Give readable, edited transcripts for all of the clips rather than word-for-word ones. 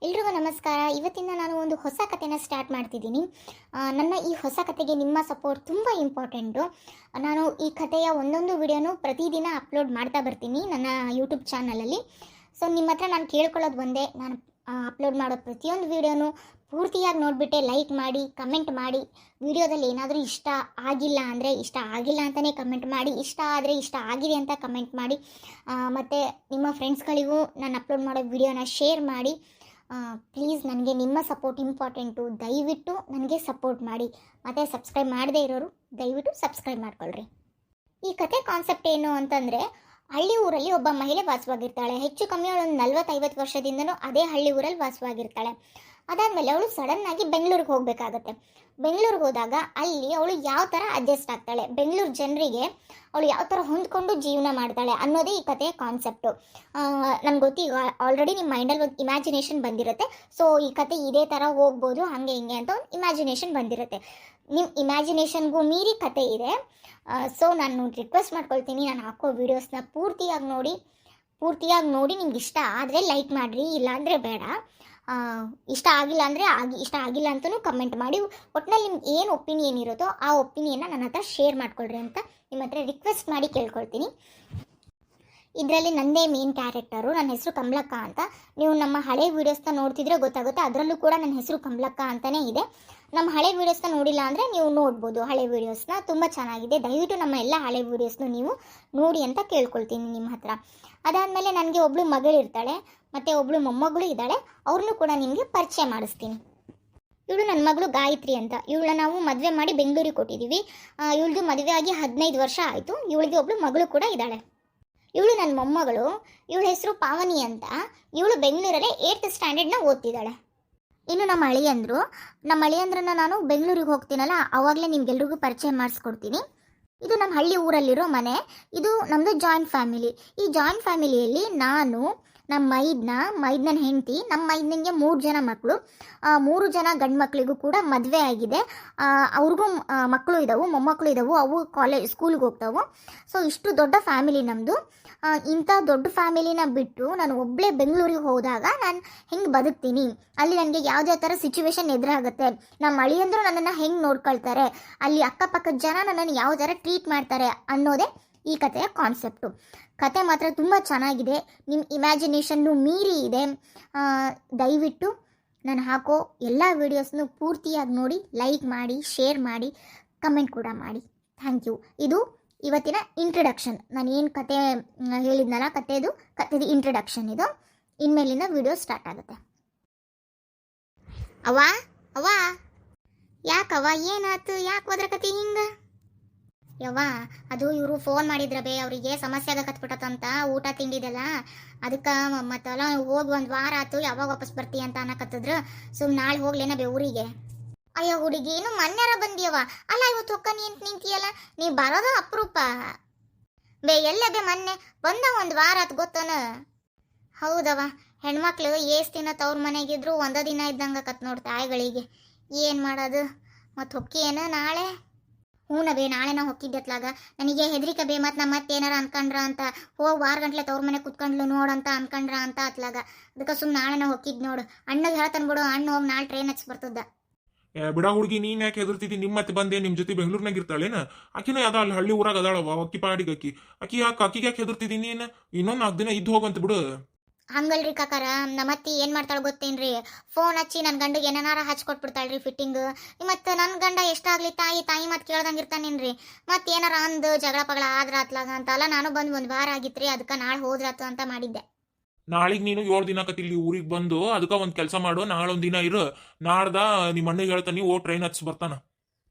ಎಲ್ರಿಗೂ ನಮಸ್ಕಾರ. ಇವತ್ತಿಂದ ನಾನು ಒಂದು ಹೊಸ ಕಥೆನ ಸ್ಟಾರ್ಟ್ ಮಾಡ್ತಿದ್ದೀನಿ. ನನ್ನ ಈ ಹೊಸ ಕಥೆಗೆ ನಿಮ್ಮ ಸಪೋರ್ಟ್ ತುಂಬ ಇಂಪಾರ್ಟೆಂಟು. ನಾನು ಈ ಕಥೆಯ ಒಂದೊಂದು ವಿಡಿಯೋನು ಪ್ರತಿದಿನ ಅಪ್ಲೋಡ್ ಮಾಡ್ತಾ ಬರ್ತೀನಿ ನನ್ನ ಯೂಟ್ಯೂಬ್ ಚಾನಲಲ್ಲಿ. ಸೊ ನಿಮ್ಮ ಹತ್ರ ನಾನು ಕೇಳ್ಕೊಳ್ಳೋದು ಒಂದೇ, ನಾನು ಅಪ್ಲೋಡ್ ಮಾಡೋ ಪ್ರತಿಯೊಂದು ವಿಡಿಯೋನು ಪೂರ್ತಿಯಾಗಿ ನೋಡಿಬಿಟ್ಟೆ ಲೈಕ್ ಮಾಡಿ, ಕಮೆಂಟ್ ಮಾಡಿ. ವಿಡಿಯೋದಲ್ಲಿ ಏನಾದರೂ ಇಷ್ಟ ಆಗಿಲ್ಲ ಅಂದರೆ ಇಷ್ಟ ಆಗಿಲ್ಲ ಅಂತಲೇ ಕಮೆಂಟ್ ಮಾಡಿ, ಇಷ್ಟ ಆದರೆ ಇಷ್ಟ ಆಗಿದೆ ಅಂತ ಕಮೆಂಟ್ ಮಾಡಿ. ಮತ್ತು ನಿಮ್ಮ ಫ್ರೆಂಡ್ಸ್ಗಳಿಗೂ ನಾನು ಅಪ್ಲೋಡ್ ಮಾಡೋ ವಿಡಿಯೋನ ಶೇರ್ ಮಾಡಿ. ಪ್ಲೀಸ್, ನನಗೆ ನಿಮ್ಮ ಸಪೋರ್ಟ್ ಇಂಪಾರ್ಟೆಂಟು. ದಯವಿಟ್ಟು ನನಗೆ ಸಪೋರ್ಟ್ ಮಾಡಿ. ಮತ್ತು ಸಬ್ಸ್ಕ್ರೈಬ್ ಮಾಡದೇ ಇರೋರು ದಯವಿಟ್ಟು ಸಬ್ಸ್ಕ್ರೈಬ್ ಮಾಡ್ಕೊಳ್ರಿ. ಈ ಕತೆ ಕಾನ್ಸೆಪ್ಟ್ ಏನು ಅಂತಂದರೆ, ಹಳ್ಳಿ ಊರಲ್ಲಿ ಒಬ್ಬ ಮಹಿಳೆ ವಾಸವಾಗಿರ್ತಾಳೆ. ಹೆಚ್ಚು ಕಮ್ಮಿ ಅವಳು ಒಂದು 40-50 ವರ್ಷದಿಂದನೂ ಅದೇ ಹಳ್ಳಿ ಊರಲ್ಲಿ ವಾಸವಾಗಿರ್ತಾಳೆ. ಅದಾದಮೇಲೆ ಅವಳು ಸಡನ್ನಾಗಿ ಬೆಂಗಳೂರಿಗೆ ಹೋಗಬೇಕಾಗತ್ತೆ. ಬೆಂಗಳೂರಿಗೆ ಹೋದಾಗ ಅಲ್ಲಿ ಅವಳು ಯಾವ ಥರ ಅಡ್ಜಸ್ಟ್ ಆಗ್ತಾಳೆ, ಬೆಂಗಳೂರು ಜನರಿಗೆ ಅವಳು ಯಾವ ಥರ ಹೊಂದ್ಕೊಂಡು ಜೀವನ ಮಾಡ್ತಾಳೆ ಅನ್ನೋದೇ ಈ ಕಥೆಯ ಕಾನ್ಸೆಪ್ಟು. ನಮ್ಗೆ ಗೊತ್ತೀಗ ಆಲ್ರೆಡಿ ನಿಮ್ಮ ಮೈಂಡಲ್ಲಿ ಒಂದು ಇಮ್ಯಾಜಿನೇಷನ್ ಬಂದಿರುತ್ತೆ. ಸೊ ಈ ಕತೆ ಇದೇ ಥರ ಹೋಗ್ಬೋದು, ಹಾಗೆ ಹಿಂಗೆ ಅಂತ ಒಂದು ಇಮ್ಯಾಜಿನೇಷನ್ ಬಂದಿರುತ್ತೆ. ನಿಮ್ಮ ಇಮ್ಯಾಜಿನೇಷನ್ಗೂ ಮೀರಿ ಕತೆ ಇದೆ. ಸೊ ನಾನು ರಿಕ್ವೆಸ್ಟ್ ಮಾಡ್ಕೊಳ್ತೀನಿ, ನಾನು ಹಾಕೋ ವೀಡಿಯೋಸ್ನ ಪೂರ್ತಿಯಾಗಿ ನೋಡಿ ನಿಮ್ಗೆ ಇಷ್ಟ ಆದರೆ ಲೈಕ್ ಮಾಡಿರಿ, ಇಲ್ಲಾಂದರೆ ಬೇಡ. ಇಷ್ಟ ಆಗಿಲ್ಲ ಅಂದರೆ ಇಷ್ಟ ಆಗಿಲ್ಲ ಅಂತಲೂ ಕಮೆಂಟ್ ಮಾಡಿ. ಒಟ್ಟಿನಲ್ಲಿ ನಿಮ್ಗೆ ಏನು ಒಪಿನಿಯನ್ ಇರುತ್ತೋ ಆ ಒಪಿನಿಯನ್ನ ನನ್ನ ಹತ್ರ ಶೇರ್ ಮಾಡ್ಕೊಳ್ರಿ ಅಂತ ನಿಮ್ಮ ಹತ್ರ ರಿಕ್ವೆಸ್ಟ್ ಮಾಡಿ ಕೇಳ್ಕೊಳ್ತೀನಿ. ಇದರಲ್ಲಿ ನನ್ನದೇ ಮೇನ್ ಕ್ಯಾರೆಕ್ಟರು. ನನ್ನ ಹೆಸರು ಕಮಲಕ್ಕ ಅಂತ. ನೀವು ನಮ್ಮ ಹಳೆ ವೀಡಿಯೋಸ್ನ ನೋಡ್ತಿದ್ರೆ ಗೊತ್ತಾಗುತ್ತೆ, ಅದರಲ್ಲೂ ಕೂಡ ನನ್ನ ಹೆಸರು ಕಮಲಕ್ಕ ಅಂತಲೇ ಇದೆ. ನಮ್ಮ ಹಳೆ ವೀಡಿಯೋಸ್ನ ನೋಡಿಲ್ಲ ಅಂದರೆ ನೀವು ನೋಡ್ಬೋದು. ಹಳೆ ವೀಡಿಯೋಸ್ನ ತುಂಬ ಚೆನ್ನಾಗಿದೆ. ದಯವಿಟ್ಟು ನಮ್ಮ ಎಲ್ಲ ಹಳೆ ವೀಡಿಯೋಸ್ನು ನೀವು ನೋಡಿ ಅಂತ ಕೇಳ್ಕೊಳ್ತೀನಿ ನಿಮ್ಮ ಹತ್ರ. ಅದಾದಮೇಲೆ ನನಗೆ ಒಬ್ಬಳು ಮಗಳಿರ್ತಾಳೆ ಮತ್ತು ಒಬ್ಬಳು ಮೊಮ್ಮಗಳು ಇದ್ದಾಳೆ. ಅವ್ರನ್ನೂ ಕೂಡ ನಿಮಗೆ ಪರಿಚಯ ಮಾಡಿಸ್ತೀನಿ. ಇವಳು ನನ್ನ ಮಗಳು ಗಾಯತ್ರಿ ಅಂತ. ಇವಳನ್ನ ನಾವು ಮದುವೆ ಮಾಡಿ ಬೆಂಗಳೂರಿಗೆ ಕೊಟ್ಟಿದ್ದೀವಿ. ಇವಳದು ಮದುವೆ ಆಗಿ 15 ವರ್ಷ ಆಯಿತು. ಇವಳಿಗೆ ಒಬ್ಬಳು ಮಗಳು ಕೂಡ ಇದ್ದಾಳೆ. ಇವಳು ನನ್ನ ಮೊಮ್ಮಗಳು. ಇವಳ ಹೆಸರು ಪಾವನಿ ಅಂತ. ಇವಳು ಬೆಂಗಳೂರಲ್ಲೇ 8th ಸ್ಟ್ಯಾಂಡರ್ಡ್ನ ಓದ್ತಿದ್ದಾಳೆ. ಇನ್ನು ನಮ್ಮ ಅಳಿಯಂದ್ರನ್ನ ನಾನು ಬೆಂಗಳೂರಿಗೆ ಹೋಗ್ತೀನಲ್ಲ, ಆವಾಗಲೇ ನಿಮ್ಗೆಲ್ರಿಗೂ ಪರಿಚಯ ಮಾಡಿಸ್ಕೊಡ್ತೀನಿ. ಇದು ನಮ್ಮ ಹಳ್ಳಿ ಊರಲ್ಲಿರೋ ಮನೆ. ಇದು ನಮ್ಮದು ಜಾಯಿಂಟ್ ಫ್ಯಾಮಿಲಿ. ಈ ಜಾಯಿಂಟ್ ಫ್ಯಾಮಿಲಿಯಲ್ಲಿ ನಾನು, ನಮ್ಮ ಮೈದ್ನನ ಹೆಂಡತಿ, ನಮ್ಮ ಮೈದ್ನಂಗೆ 3 ಜನ ಮಕ್ಕಳು. 3 ಜನ ಗಂಡು ಮಕ್ಕಳಿಗೂ ಕೂಡ ಮದುವೆ ಆಗಿದೆ. ಅವ್ರಿಗೂ ಮಕ್ಕಳು ಇದ್ದಾವೆ, ಮೊಮ್ಮಕ್ಕಳು ಇದ್ದಾವೆ. ಅವು ಸ್ಕೂಲ್ಗೆ ಹೋಗ್ತಾವೆ. ಸೊ ಇಷ್ಟು ದೊಡ್ಡ ಫ್ಯಾಮಿಲಿ ನಮ್ಮದು. ಇಂಥ ದೊಡ್ಡ ಫ್ಯಾಮಿಲಿನ ಬಿಟ್ಟು ನಾನು ಒಬ್ಬಳೇ ಬೆಂಗಳೂರಿಗೆ ಹೋದಾಗ ನಾನು ಹೆಂಗೆ ಬದುಕ್ತೀನಿ, ಅಲ್ಲಿ ನನಗೆ ಯಾವುದೇ ಥರ ಸಿಚುವೇಶನ್ ಎದುರಾಗುತ್ತೆ, ನಮ್ಮ ಅಳಿಯಂದ್ರು ನನ್ನನ್ನು ಹೆಂಗೆ ನೋಡ್ಕೊಳ್ತಾರೆ, ಅಲ್ಲಿ ಅಕ್ಕಪಕ್ಕದ ಜನ ನನ್ನನ್ನು ಯಾವ ಥರ ಟ್ರೀಟ್ ಮಾಡ್ತಾರೆ ಅನ್ನೋದೇ ಈ ಕಥೆಯ ಕಾನ್ಸೆಪ್ಟು. ಕತೆ ಮಾತ್ರ ತುಂಬ ಚೆನ್ನಾಗಿದೆ. ನಿಮ್ಮ ಇಮ್ಯಾಜಿನೇಷನ್ನು ಮೀರಿ ಇದೆ. ದಯವಿಟ್ಟು ನಾನು ಹಾಕೋ ಎಲ್ಲ ವೀಡಿಯೋಸ್ನು ಪೂರ್ತಿಯಾಗಿ ನೋಡಿ, ಲೈಕ್ ಮಾಡಿ, ಶೇರ್ ಮಾಡಿ, ಕಮೆಂಟ್ ಕೂಡ ಮಾಡಿ. Thank you. ಇದು ಇವತ್ತಿನ ಇಂಟ್ರಡಕ್ಷನ್. ನಾನು ಏನು ಕತೆ ಹೇಳಿದ್ನಲ್ಲ, ಕತೆದು ಇಂಟ್ರಡಕ್ಷನ್ ಇದು. ಇನ್ಮೇಲಿಂದ ವಿಡಿಯೋ ಸ್ಟಾರ್ಟ್ ಆಗುತ್ತೆ. ಅವ್ವ ಯಾಕವ್ವ, ಏನಾಯ್ತು? ಯಾಕೆ ಹೋದ್ರ ಕತೆ ಹಿಂಗೆ? ಯವ್ವ, ಅದು ಇವರು ಫೋನ್ ಮಾಡಿದ್ರ ಬೇ, ಅವರಿಗೆ ಸಮಸ್ಯೆ ಆಗಕತ್ಬಿಟ್ಟಂತ ಊಟ ತಿಂಡಿದೆಲ್ಲ. ಅದಕ್ಕೆ ಮತ್ತೆಲ್ಲ ಹೋಗಿ 1 ವಾರ ಆಯ್ತು, ಯಾವಾಗ ವಾಪಸ್ ಬರ್ತೀಯ ಅಂತ ಅನ್ನಕತ್ತಿದ್ರು. ನಾಳೆ ಹೋಗ್ಲೇನ ಬೇ ಊರಿಗೆ? ಅಯ್ಯೋ ಹುಡುಗಿ, ಇನ್ನು ಮೊನ್ನೆರ ಬಂದಿಯವ ಅಲ್ಲ, ಇವತ್ತು ಹೊಕ್ಕ ನಿಂತಿಯಲ್ಲ, ನೀ ಬರೋದ ಅಪರೂಪ ಬೇ. ಎಲ್ಲ ಬೇ ಮೊನ್ನೆ ಬಂದ 1 ವಾರ ಆತು ಗೊತ್ತನ? ಹೌದವ, ಹೆಣ್ಮಕ್ಳು ಏಸ್ ದಿನ ತವ್ರ ಮನೆಗಿದ್ರು ಒಂದ ದಿನ ಇದ್ದಂಗಕತ್ ನೋಡಿ ತಾಯಿಗಳಿಗೆ. ಏನು ಮಾಡೋದು? ಮತ್ತು ಹೊಕ್ಕಿ ಏನ ನಾಳೆ? ಹೂನ ಬೇ, ನಾಳೆ ನಾವು ಹೊಕ್ಕಿದ್ದೆತ್ಲಾಗ ನನಗೆ ಹೆದರಿಕೆ ಬೇ. ಮತ್ತು ಮತ್ತೇನಾರ ಅನ್ಕೊಂಡ್ರ ಅಂತ, ಹೋಗಿ 6 ಗಂಟ್ಲೆ ತವ್ರ ಮನೆ ಕುತ್ಕೊಂಡ್ಲು ನೋಡಂತ ಅನ್ಕೊಂಡ್ರ ಅಂತ ಅತ್ಲಾಗ. ಅದಕ್ಕೆ ನಾಳೆ ನಾವು ಹೊಕ್ಕಿದ್ ನೋಡು. ಅಣ್ಣಗೆ ಹೇಳ್ತಾನೆ ಬಿಡು, ಅಣ್ಣ ಹೋಗಿ ನಾಳೆ ಟ್ರೈನ್ ಹಚ್ಚಿ ಬರ್ತದ. ಬಿಡ ಹುಡುಗಿ, ನೀನ್ ಯಾಕೆ ಹೆದರ್ತಿದ್ದಿ? ನಿಮ್ಮ ಮತ್ತೆ ಬಂದೆ, ನಿಮ್ ಜೊತೆ ಬೆಂಗಳೂರಿನಾಗ ಇರ್ತಾಳೇನ? ಆಕಿನ ಅದ ಅಲ್ಲಿ ಹಳ್ಳಿ ಊರಾಗ ಅದಾಳವ, ಅಕ್ಕಿ ಪಾಡಿಗಕ್ಕಿ. ಆಕಿಗೆ ಯಾಕೆ ಹೆದರ್ತಿದ್ದಿ ನೀನು? ಇನ್ನೊಂದು 4 ದಿನ ಇದ್ದು ಹೋಗಂತ ಬಿಡು. ಹಂಗಲ್ರಿ ಕಾಕಾರ, ನಮ್ಮತ್ತಿ ಏನು ಮಾಡ್ತಾಳೆ ಗೊತ್ತೇನ್ರಿ? ಫೋನ್ ಹಚ್ಚಿ ನನ್ನ ಗಂಡಿಗೆ ಏನಾರ ಹಚ್ಕೊಟ್ಬಿಡ್ತಾಳ್ರಿ ಫಿಟ್ಟಿಂಗ್. ಮತ್ತು ನನ್ನ ಗಂಡ ಎಷ್ಟಾಗ್ಲಿ ತಾಯಿ ಮತ್ತೆ ಕೇಳ್ದಂಗೆ ಇರ್ತಾನೇನ್ರಿ. ಮತ್ತೆ ಏನಾರ ಅಂದು ಜಗಳ ಪಗಳ ಆದ್ರ ಅತ್ಲಾಗ ಅಂತಲ್ಲ. ನಾನು ಬಂದು 1 ವಾರ ಆಗಿತ್ರಿ, ಅದಕ್ಕೆ ನಾಳೆ ಹೋದ್ರಾತು ಅಂತ ಮಾಡಿದ್ದೆ. ನಾಳಿಗೆ ನೀನು 7 ದಿನ ಇಲ್ಲಿ ಊರಿಗೆ ಬಂದು, ಅದಕ್ಕೆ ಒಂದು ಕೆಲಸ ಮಾಡು, ನಾಳೆ 1 ದಿನ ಇರು. ನಾಡ್ದ ನಿಮ್ಮ ಅಣ್ಣಿಗೆ ಹೇಳ್ತಾನೆ, ಓ ಟ್ರೈನ್ ಹಚ್ಚಿ ಬರ್ತಾನ.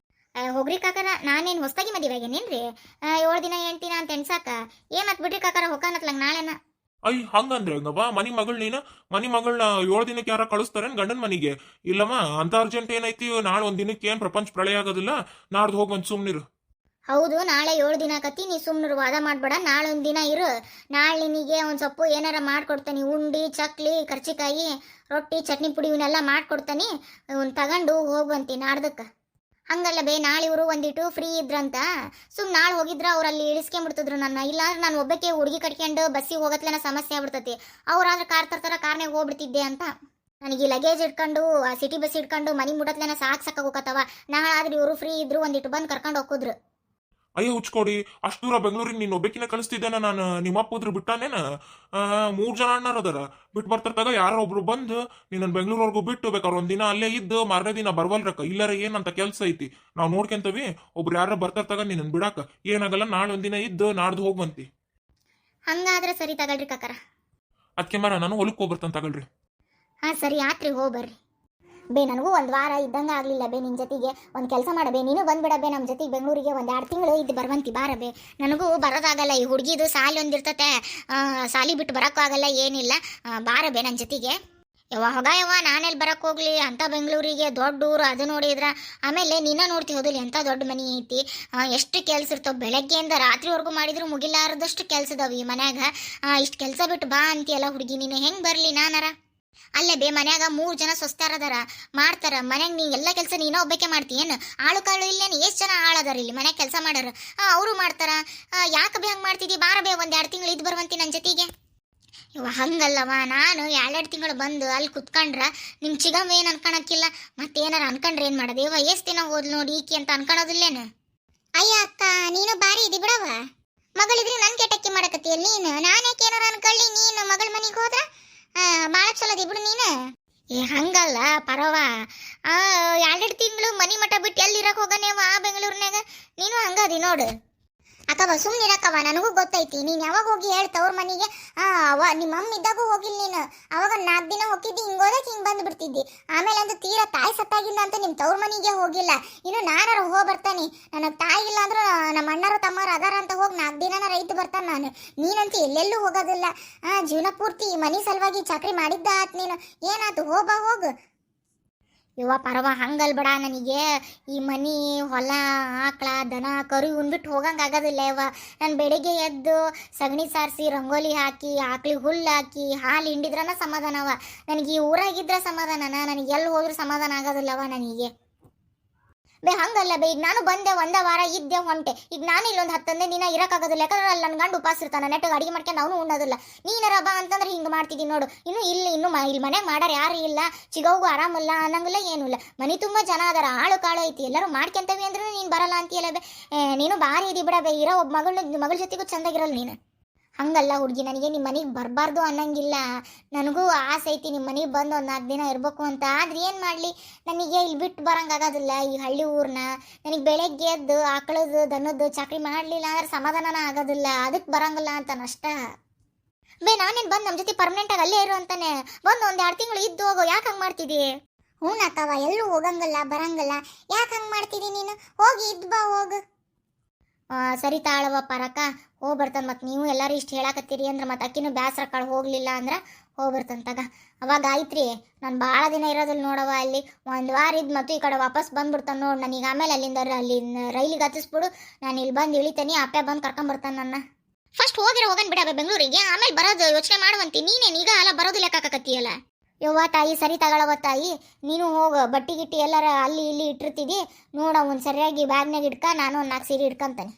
ಹೋಗ್ರಿ ಕಾಕಾರ, ನಾನೇನು ಹೊಸ್ದಾಗಿ ಮದುವೆ ಆಗೇನೇನ್ರಿ? 7 ದಿನ 8 ದಿನ ಅಂತ ಎಣ್ಸಾಕ ಏನ್ ಬಿಡ್ರಿ ಕಾಕಾರ, ಹೊಕ್ಕನತ್ಲಂಗ ನಾಳೆನ. ಹಂಗಂದ್ರೆ ಹಂಗವ್ವ, ಮನಿ ಮಗಳನ್ನ 7 ದಿನಕ್ಕೆ ಯಾರ ಕಳಿಸ್ತಾರೇನ್ ಗಂಡನ ಮನಿಗೆ? ಇಲ್ಲಮ್ಮ, ಅಂತ ಅರ್ಜೆಂಟ್ ಏನೈತಿ? ನಾಳೆ 1 ದಿನಕ್ಕೆ ಏನ್ ಪ್ರಪಂಚ ಪ್ರಳಯ ಆಗೋದಿಲ್ಲ. ನಾಡ್ದು ಹೋಗಿ ಒಂದು ಸುಮ್ನಿರು. ಹೌದು, ನಾಳೆ 7 ದಿನ ಆಕತಿ. ನೀ ಸುಮ್ಮನೆ ವಾದ ಮಾಡಬೇಡ. ನಾಳೆ 1 ದಿನ ಇರು. ನಾಳೆ ನಿನಗೆ ಒಂದು ಸೊಪ್ಪು ಏನಾರ ಮಾಡ್ಕೊಡ್ತಾನೆ. ಉಂಡಿ, ಚಕ್ಲಿ, ಕರ್ಚಿಕಾಯಿ, ರೊಟ್ಟಿ, ಚಟ್ನಿ ಪುಡಿ ಇವನ್ನೆಲ್ಲ ಮಾಡ್ಕೊಡ್ತಾನೆ. ತಗೊಂಡು ಹೋಗುವಂತಿ ನಾಡ್ದಕ್ಕೆ. ಹಂಗಲ್ಲ ಬೇ, ನಾಳೆ ಇವರು ಒಂದಿಟ್ಟು ಫ್ರೀ ಇದ್ರಂತ ನಾಳೆ ಹೋಗಿದ್ರ ಅವ್ರು ಅಲ್ಲಿ ಇಳಿಸ್ಕೊಂಡ್ಬಿಡ್ತಿದ್ರು ನನ್ನ. ಇಲ್ಲ ನಾನು ಒಬ್ಬಕ್ಕೆ ಹುಡುಗಿ ಕಟ್ಕೊಂಡು ಬಸ್ಸಿಗೆ ಹೋಗತ್ಲೇನ ಸಮಸ್ಯೆ ಆಗ್ಬಿಡ್ತತಿ. ಅವ್ರಾದ್ರೆ ಕಾರ್ ತರ್ತಾರ, ಕಾರ್ನಾಗ ಹೋಗ್ಬಿಡ್ತಿದ್ದೆ ಅಂತ. ನನಗೆ ಲಗೇಜ್ ಇಟ್ಕೊಂಡು ಆ ಸಿಟಿ ಬಸ್ ಇಟ್ಕೊಂಡು ಮನೆ ಮುಟ್ಟತ್ಲೇನ ಸಾಕಾಗೋಕತ್ತವ. ನಾಳೆ ಇವರು ಫ್ರೀ ಇದ್ರು ಒಂದಿಟ್ಟು ಬಂದು ಕರ್ಕೊಂಡು ಹೋಗಿದ್ರು. ಅಯ್ಯೋ ಹುಚ್ಕೊಡಿ, ಅಷ್ಟು ದೂರ ಬೆಂಗಳೂರಿಗೆ ನೀನು ಒಬ್ಬಕಿನ ಕಳಿಸ್ತಿದ್ದೇನ ನಾನು? ನಿಮ್ಮ ಅಪ್ಪ ಹೋದ್ರು ಬಿಟ್ಟಾನೇನ? 3 ಜನ ಅಣ್ಣಾರ ಅದಾರ, ಬಿಟ್ಟು ಬರ್ತಿರ್ತಾಗ ಯಾರೋ ಒಬ್ರು ಬಂದು ನಿನ್ನ ಬೆಂಗಳೂರವರೆಗೂ ಬಿಟ್ಟು ಬೇಕಾದ್ರೆ ಒಂದಿನ ಅಲ್ಲೇ ಇದ್ದು ಮಾರನೇ ದಿನ ಬರ್ವಲ್ರಕ್ಕ, ಇಲ್ಲರ ಏನಂತ ಕೆಲಸ ಐತಿ ನಾವು ನೋಡ್ಕೊಂತವಿ, ಒಬ್ರು ಯಾರ ಬರ್ತಿರ್ತಾಗ ನಿನ್ನ ಬಿಡಾಕ ಏನಾಗಲ್ಲ, ನಾಳೆ ಒಂದಿನ ಇದ್ದು ನಾಡ್ದು ಹೋಗ್ಬಂತಿ. ಹಂಗಾದ್ರೆ ಸರಿ ತಗಳ್ರಿ ಕಾಕರ. ಅದಕ್ಕೆ ಮರ ನಾನು ಹೊಲಕ್ಕೆ ಹೋಗ್ಬರ್ತಾನೆ ತಗೊಳ್ರಿ. ಹಾಂ ಸರಿ ಆತ್ರಿ, ಹೋಗ್ಬರ್ರಿ ಬೇ. ನನಗೂ ಒಂದು ವಾರ ಇದ್ದಂಗೆ ಆಗಲಿಲ್ಲ ಬೇ ನಿನ್ನ ಜೊತೆಗೆ. ಒಂದು ಕೆಲಸ ಮಾಡಬೇ, ನೀನು ಬಂದ್ಬಿಡಬೇ ನಮ್ಮ ಜೊತೆಗೆ ಬೆಂಗಳೂರಿಗೆ. 1-2 ತಿಂಗಳು ಇದ್ದು ಬರ್ವಂತಿ ಬಾರಬೇ. ನನಗೂ ಬರೋದಾಗಲ್ಲ, ಈ ಹುಡುಗಿದು ಸಾಲಿ ಒಂದಿರ್ತತೆ, ಸಾಲಿ ಬಿಟ್ಟು ಬರೋಕ್ಕಾಗಲ್ಲ, ಏನಿಲ್ಲ. ಬಾರಬೇ ನನ್ನ ಜೊತೆಗೆ. ಯವ್ವ ನಾನೆಲ್ಲಿ ಬರಕ್ಕೆ ಹೋಗ್ಲಿ ಅಂತ ಬೆಂಗಳೂರಿಗೆ, ದೊಡ್ಡ ಊರು ಅದು ನೋಡಿದ್ರ. ಆಮೇಲೆ ನಿನ್ನ ನೋಡ್ತಿ ಹೋದಿಲ್ಲ ಎಂಥ ದೊಡ್ಡ ಮನೆ ಐತಿ, ಎಷ್ಟು ಕೆಲಸ ಇರ್ತಾವ. ಬೆಳಗ್ಗೆಯಿಂದ ರಾತ್ರಿವರೆಗೂ ಮಾಡಿದ್ರು ಮುಗಿಲಾರದಷ್ಟು ಕೆಲಸದವು ಈ ಮನ್ಯಾಗ. ಇಷ್ಟು ಕೆಲಸ ಬಿಟ್ಟು ಬಾ ಅಂತೀಯಲ್ಲ ಹುಡುಗಿ, ನೀನು ಹೆಂಗೆ ಬರಲಿ ನಾನಾರ? ಅಲ್ಲೇ ಬೇ, ಮನ್ಯಾಗ 3 ಜನ ಸೊಸ್ತಾರದಾರ, ಮಾಡ್ತಾರ ಮನ್ಯಾಗ. ನೀ ಎಲ್ಲ ಕೆಲಸ ನೀನೋ ಒಬ್ಬಕ್ಕೆ ಮಾಡ್ತೀಯೇನು? ಆಳು ಕಾಳು ಇಲ್ಲೇನು? ಎಷ್ಟು ಜನ ಆಳದಾರ ಇಲ್ಲಿ ಮನ್ಯಾಗ ಕೆಲಸ ಮಾಡೋರು, ಅವರು ಮಾಡ್ತಾರ. ಯಾಕೆ ಬೇ ಹಂಗೆ ಮಾಡ್ತಿದ್ದಿ? ಬಾರ ಬೇ, 1-2 ತಿಂಗಳು ಇದ್ದು ಬರುವಂತಿ ನನ್ನ ಜೊತೆಗೆ. ಇವ ಹಂಗಲ್ಲವ, ನಾನು 2 ತಿಂಗಳು ಬಂದು ಅಲ್ಲಿ ಕುತ್ಕೊಂಡ್ರ ನಿಮ್ ಚಿಗಮ್ ಏನು ಅನ್ಕೊಳಕ್ಕಿಲ್ಲ. ಮತ್ತೇನಾರ ಅನ್ಕೊಂಡ್ರೆ ಏನು ಮಾಡೋದು? ಇವ ಎಷ್ಟು ದಿನ ಹೋದ್ ನೋಡಿ ಈಕಿ ಅಂತ ಅನ್ಕೊಳೋದಿಲ್ಲೇನು? ಅಯ್ಯ ಅಕ್ಕ, ನೀನು ಬಾರಿ ಇದಿ ಬಿಡವ. ಮಗಳಿದ್ರೆ ನನ್ ಕೆಟ್ಟಕ್ಕಿ ಮಾಡಕತ್ತೀಯ ನೀನು. ನಾನ್ಯಾಕೆ ಏನಾರ ಅನ್ಕೊಳ್ಳಿ, ನೀನು ಮಗಳ ಮನೆಗೆ ಹೋದ್ರ ಭಾಳ ಚಲೋದಿ ಬಿಡು ನೀನು. ಹಂಗಲ್ಲ ಪರವ, 2 ತಿಂಗಳು ಮನಿ ಮಠ ಬಿಟ್ಟು ಎಲ್ಲಿರಕ್ಕೆ ಹೋಗನೇವ ಆ ಬೆಂಗಳೂರಿನಾಗ? ನೀನು ಹಂಗದಿ ನೋಡು. ಅಕ್ಕವ ಸುಮ್ಮನಿರಕ್ಕವ, ನನಗೂ ಗೊತ್ತೈತಿ ನೀನು ಯಾವಾಗ ಹೋಗಿ ಹೇಳ್ತವ್ರ ಮನೆಗೆ. ನಿಮ್ಮ ಅಮ್ಮ ಇದ್ದಾಗೂ ಹೋಗಿಲ್ಲ ನೀನು. ಅವಾಗ 4 ದಿನ ಹೋಗಿದ್ದಿ, ಹಿಂಗೋದಕ್ಕೆ ಹಿಂಗೆ ಬಂದು ಬಿಡ್ತಿದ್ದಿ. ಆಮೇಲೆ ಅಂದು ತೀರಾ ತಾಯಿ ಸತ್ತಾಗಿಲ್ಲ ಅಂತ ನಿಮ್ಮ ತವ್ರ ಮನೆಗೆ ಹೋಗಿಲ್ಲ. ಇನ್ನು ನಾನಾರ ಹೋಗಿ ಬರ್ತಾನೆ, ನನಗೆ ತಾಯಿ ಇಲ್ಲ ಅಂದ್ರೂ ನಮ್ಮ ಅಣ್ಣರು ತಮ್ಮರು ಅದಾರ ಅಂತ ಹೋಗಿ 4 ದಿನನ ರೈತ ಬರ್ತಾನೆ ನಾನು. ನೀನಂತೂ ಎಲ್ಲೆಲ್ಲೂ ಹೋಗೋದಿಲ್ಲ. ಜೀವನ ಪೂರ್ತಿ ಮನೆ ಸಲುವಾಗಿ ಚಾಕ್ರಿ ಮಾಡಿದ್ದ ಆತ್ ನೀನು. ಏನಾಯ್ತು? ಹೋಗು. ಇವ ಪರವ ಹಂಗಲ್ ಬಿಡ, ನನಗೆ ಈ ಮನೆ ಹೊಲ ಆಕಳ ದನ ಕರು ಉಂಡ್ಬಿಟ್ಟು ಹೋಗಂಗೆ ಆಗೋದಿಲ್ಲ ಇವ. ನಾನು ಬೆಳಿಗ್ಗೆ ಎದ್ದು ಸಗಣಿ ಸಾರಿಸಿ ರಂಗೋಲಿ ಹಾಕಿ ಆಕಳಿಗೆ ಹುಲ್ಲು ಹಾಕಿ ಹಾಲು ಹಿಂಡಿದ್ರನ ಸಮಾಧಾನವ. ನನಗೆ ಈ ಊರಾಗಿದ್ರೆ ಸಮಾಧಾನನ, ನನಗೆ ಎಲ್ಲಿ ಹೋದ್ರೂ ಸಮಾಧಾನ ಆಗೋದಿಲ್ಲವ ನನಗೆ ಬೇ. ಹಂಗಲ್ಲ ಬೇ, ಈಗ ನಾನು ಬಂದೆ 1 ವಾರ ಇದ್ದೆ ಹೊಂಟೆ. ಈಗ ನಾನು ಇಲ್ಲೊಂದು 10 ದಿನ ಇರೋಕ್ಕಾಗೋದಿಲ್ಲ, ಯಾಕಂದ್ರೆ ಅಲ್ಲಿ ನನ್ನ ಗಂಡು ಉಪವಾಸ ಇರ್ತಾನೆ, ನೆಟ್ಟಿಗೆ ಅಡಿಗೆ ಮಾಡ್ಕೊಂಡು ಅವನು ಉಣ್ಣೋದಿಲ್ಲ. ನೀನಾರ ಬಾ ಅಂತಂದ್ರೆ ಹಿಂಗೆ ಮಾಡ್ತಿದ್ದೀನಿ ನೋಡು. ಇಲ್ಲಿ ಮನೆಗೆ ಮಾಡಾರ ಯಾರು ಇಲ್ಲ, ಚಿಗೋಗೂ ಆರಾಮಿಲ್ಲ ಅನ್ನಂಗಿಲ್ಲ, ಏನೂ ಇಲ್ಲ. ಮನೆ ತುಂಬ ಜನ ಅದಾರ, ಆಳು ಕಾಳು ಐತಿ, ಎಲ್ಲರೂ ಮಾಡ್ಕೊಂತವಿ ಅಂದ್ರೆ ನೀನು ಬರಲ್ಲ ಅಂತೀಯಲ್ಲ ಬೇ. ನೀನು ಭಾರಿ ಇದಿ ಬಿಡ ಬೇ. ಇರೋ ಒಬ್ಬ ಮಗಳ ಜೊತೆಗೂ ಚಂದಾಗಿರಲ್ಲ ನೀನು. ಹಂಗಲ್ಲ ಹುಡುಗಿ, ನನಗೆ ನಿಮ್ಮ ಮನೆಗೆ ಬರಬಾರ್ದು ಅನ್ನಂಗಿಲ್ಲ. ನನಗೂ ಆಸೆ ಐತಿ ನಿಮ್ಮ ಮನೆಗೆ ಬಂದು 1 4 ದಿನ ಇರಬೇಕು ಅಂತ. ಆದ್ರೆ ಏನು ಮಾಡಲಿ, ನನಗೆ ಇಲ್ಲಿ ಬಿಟ್ಟು ಬರೋಂಗಾಗೋದಿಲ್ಲ ಈ ಹಳ್ಳಿ ಊರನ್ನ. ನನಗೆ ಬೆಳಗ್ಗೆ ಎದ್ದು ಆಕಳದ್ದು ದನದ್ದು ಚಾಕ್ರಿ ಮಾಡಲಿಲ್ಲ ಅಂದ್ರೆ ಸಮಾಧಾನನ ಆಗೋದಿಲ್ಲ, ಅದಕ್ಕೆ ಬರೋಂಗಿಲ್ಲ ಅಂತ ಅಷ್ಟ ಬೇ. ನಾನೇನು ಬಂದು ನಮ್ಮ ಜೊತೆ ಪರ್ಮನೆಂಟಾಗಿ ಅಲ್ಲೇ ಇರು ಅಂತಾನೆ. ಬಂದು 1-2 ತಿಂಗಳು ಇದ್ದು ಹೋಗೋ, ಯಾಕೆ ಹಂಗೆ ಮಾಡ್ತಿದ್ದಿ? ಹ್ಞೂ ಅಕ್ಕವ, ಎಲ್ಲೂ ಹೋಗಂಗಿಲ್ಲ ಬರಂಗಿಲ್ಲ, ಯಾಕೆ ಹಂಗೆ ಮಾಡ್ತಿದ್ದಿ ನೀನು? ಹೋಗಿ ಇದ್ದು ಬಾ, ಹೋಗು. ಸರಿ ತಾಳವ ಪರಕ, ಹೋಗ್ಬರ್ತಾನೆ. ಮತ್ತು ನೀವು ಎಲ್ಲರೂ ಇಷ್ಟು ಹೇಳಕತ್ತೀರಿ ಅಂದ್ರೆ ಮತ್ತೆ ಅಕ್ಕಿನೂ ಬೇಸರ ಕಾಳು ಹೋಗಲಿಲ್ಲ ಅಂದ್ರೆ ಹೋಗ್ಬರ್ತಾನೆ ತಗ. ಅವಾಗ ಆಯ್ತ್ರಿ, ನಾನು ಭಾಳ ದಿನ ಇರೋದಿಲ್ಲ ನೋಡವ ಅಲ್ಲಿ. 1 ವಾರ ಇದ್ದು ಮತ್ತು ಈ ಕಡೆ ವಾಪಸ್ ಬಂದ್ಬಿಡ್ತಾನೆ ನೋಡಿ. ನನಗೆ ಆಮೇಲೆ ಅಲ್ಲಿ ರೈಲಿಗೆ ಹತ್ತಿಸ್ಬಿಡು, ನಾನು ಇಲ್ಲಿ ಬಂದು ಇಳಿತೇನೆ, ಅಪ್ಪೆ ಬಂದು ಕರ್ಕೊಂಬರ್ತಾನೆ ನನ್ನ. ಫಸ್ಟ್ ಹೋಗನ್ ಬಿಡ ಬೆಂಗಳೂರಿಗೆ, ಆಮೇಲೆ ಬರೋದು ಯೋಚನೆ ಮಾಡುವಂತಿ. ನೀನೇನು ಈಗ ಅಲ್ಲ ಬರೋದು ಲೆಕ್ಕಾಕತ್ತೀಯಲ್ಲ. ಯವ್ವ ತಾಯಿ, ಸರಿ ತಗೊಳವ ತಾಯಿ, ನೀನು ಹೋಗು. ಬಟ್ಟಿ ಗಿಟ್ಟಿ ಎಲ್ಲರ ಅಲ್ಲಿ ಇಲ್ಲಿ ಇಟ್ಟಿರ್ತಿದ್ದಿ ನೋಡ, ಒಂದು ಸರಿಯಾಗಿ ಬ್ಯಾಗ್ನಾಗ ಇಡ್ಕ, ನಾನು 1 4 ಸೀರೆ ಇಟ್ಕೊಂತಾನೆ.